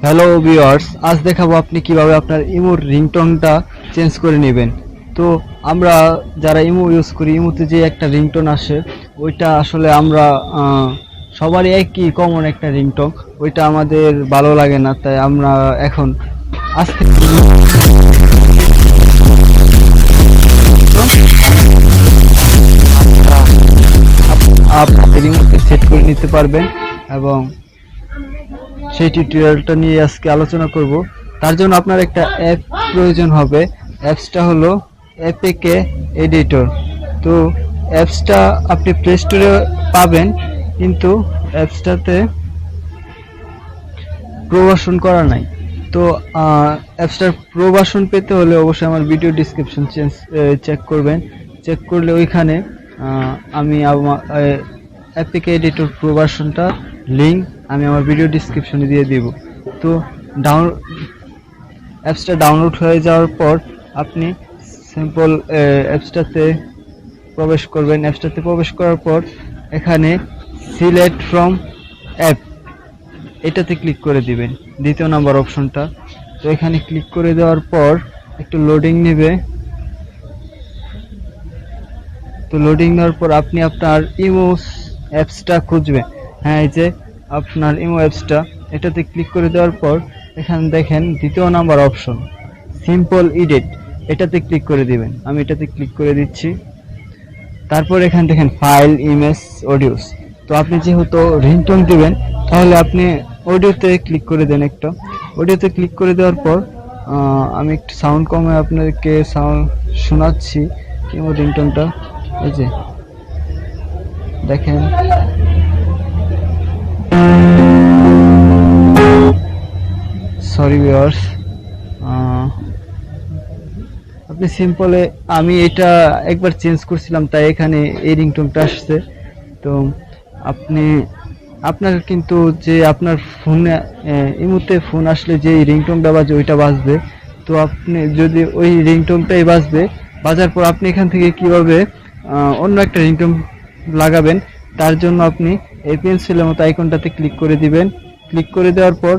Hello viewers, আজ দেখাবো আপনি কিভাবে আপনার ইমোর রিংটোনটা চেঞ্জ করে নেবেন। তো আমরা যারা ইমো ইউজ করি, ইমোতে যে একটা রিংটোন আসে ওইটা আসলে আমরা সবারই একই কমন একটা রিংটোন, ওইটা আমাদের ভালো লাগে না। তাই আমরা এখন আজ থেকে আপনাদের ইমোতে সেট করে নিতে পারবেন এবং সেই টিউটোরিয়ালটা নিয়ে আজকে আলোচনা করব। তার জন্য আপনার একটা অ্যাপ প্রয়োজন হবে। অ্যাপসটা হলো এপিকে এডিটর। তো অ্যাপসটা আপনি প্লে স্টোরে পাবেন, কিন্তু অ্যাপসটাতে প্রভাষণ করা নাই। তো অ্যাপসটার প্রভাষণ পেতে হলে অবশ্যই আমার ভিডিও ডিসক্রিপশন চেক করবেন। চেক করলে ওইখানে আমি আমার এপিকে এডিটর প্রভাষণটা লিঙ্ক আমি আমার ভিডিও ডিসক্রিপশনে দিয়ে দিব। তো অ্যাপসটা ডাউনলোড হয়ে যাওয়ার পর আপনি সিম্পল অ্যাপসটাতে প্রবেশ করবেন। অ্যাপসটাতে প্রবেশ করার পর এখানে সিলেক্ট ফ্রম অ্যাপ এটাতে ক্লিক করে দিবেন, দ্বিতীয় নাম্বার অপশনটা। তো এখানে ক্লিক করে দেওয়ার পর একটু লোডিং নেবে। তো লোডিং নেওয়ার পর আপনি আপনার ইমো অ্যাপসটা খুঁজবেন। হ্যাঁ, এই যে আপনার ইমো অ্যাপসটা, এটাতে ক্লিক করে দেওয়ার পর এখানে দেখেন দ্বিতীয় নাম্বার অপশন সিম্পল এডিট, এটাতে ক্লিক করে দিবেন। আমি এটাতে ক্লিক করে দিচ্ছি। তারপর এখানে দেখেন ফাইল, ইমেজ, অডিওস। তো আপনি যেহেতু রিংটোন দিবেন তাহলে আপনি অডিওতে ক্লিক করে দেন। একটা অডিওতে ক্লিক করে দেওয়ার পর আমি একটু সাউন্ড কমে আপনাদেরকে সাউন্ড শোনাচ্ছি ইমো রিংটোনটা। এই যে দেখেন, সরি ভিউয়ার্স, আপনি সিম্পলে আমি এটা একবার চেঞ্জ করছিলাম তাই এখানে এই রিংটোনটা আসছে। তো আপনি আপনার কিন্তু যে আপনার ফোনে ইমোতে ফোন আসলে যে রিংটোনটা বাজে ওইটা বাজবে। তো আপনি যদি ওই রিংটোনটাই বাজার পর আপনি এখান থেকে কিভাবে অন্য একটা রিংটোন লাগাবেন, তার জন্য আপনি এই পেন্সিলের মতো আইকনটাতে ক্লিক করে দিবেন। ক্লিক করে দেওয়ার পর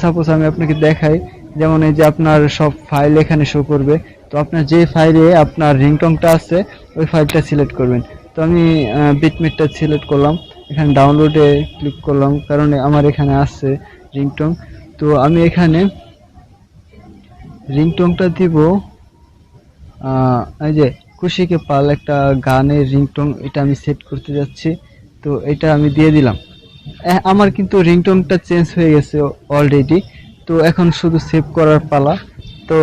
সাপোজ আমি আপনাকে দেখাই, যেমন এই যে আপনার সব ফাইল এখানে শো করবে। তো আপনার যে ফাইলে আপনার রিংটোনটা আছে ওই ফাইলটা সিলেক্ট করবেন। তো আমি বিটমেটটা সিলেক্ট করলাম, এখানে ডাউনলোডে ক্লিক করলাম কারণ আমার এখানে আছে রিংটোন। তো আমি এখানে রিংটোনটা দিব এই যে খুশিকে পাল, একটা গানের রিংটোন, এটা আমি সেট করতে যাচ্ছি। তো এটা আমি দিয়ে দিলাম। আমার কিন্তু রিংটোনটা চেঞ্জ হয়ে গেছে অলরেডি। তো এখন শুধু সেভ করার পালা। তো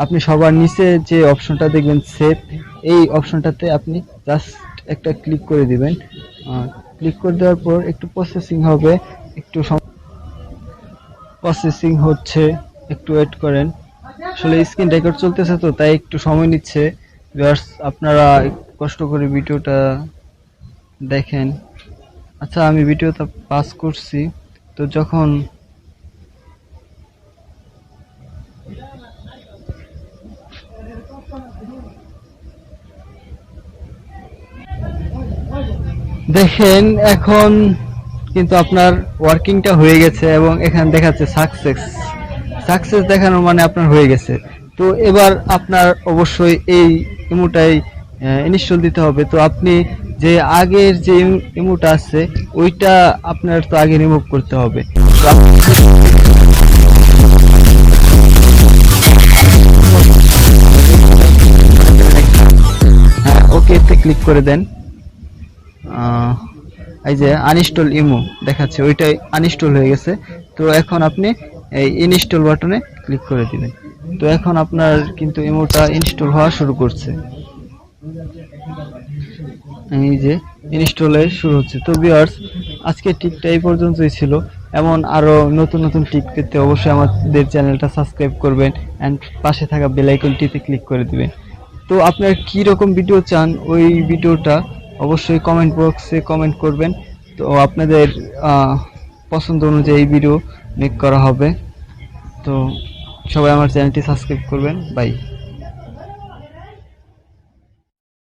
আপনি সবার নিচে যে অপশনটা দেখবেন সেভ, এই অপশনটাতে আপনি জাস্ট একটা ক্লিক করে দিবেন। ক্লিক করে দেওয়ার পর একটু প্রসেসিং হবে, একটু প্রসেসিং হচ্ছে, একটু ওয়েট করেন। আসলে স্ক্রিন রেকর্ড চলতেছে তো তাই একটু সময় নিচ্ছে। ভিউয়ার্স, আপনারা কষ্ট করে ভিডিওটা দেখেন। আচ্ছা, আমি ভিডিওটা পাস করছি। তো যখন দেখেন এখন কিন্তু আপনার ওয়ার্কিংটা হয়ে গেছে এবং এখানে দেখাচ্ছে সাকসেস। সাকসেস দেখানো মানে আপনার হয়ে গেছে। তো এবার আপনার অবশ্যই এই ইমোটাই ইনস্টল দিতে হবে। তো আপনি যে আগের যে ইমোটা আছে ওইটা আপনার তো আগে রিমুভ করতে হবে। তো হ্যাঁ, ওকেতে ক্লিক করে দেন। এই যে আনইনস্টল ইমো দেখাচ্ছে, ওইটাই আনইনস্টল হয়ে গেছে। তো এখন আপনি এই ইনস্টল বাটনে ক্লিক করে দিবেন। তো এখন আপনার কিন্তু ইমোটা ইনস্টল হওয়া শুরু করছে। এই যে ইনস্টলে শুরু হচ্ছে। তো ভিউয়ার্স, আজকে টিপটা এই পর্যন্তই ছিল। এমন আরো নতুন নতুন টিপ পেতে অবশ্যই আমাদের চ্যানেলটা সাবস্ক্রাইব করবেন এন্ড পাশে থাকা বেল আইকনটিতে ক্লিক করে দিবেন। তো আপনারা কি রকম ভিডিও চান ওই ভিডিওটা অবশ্যই কমেন্ট বক্সে কমেন্ট করবেন। তো আপনাদের পছন্দ অনুযায়ী ভিডিও মেক করা হবে। তো সবাই আমার চ্যানেলটি সাবস্ক্রাইব করবেন। বাই।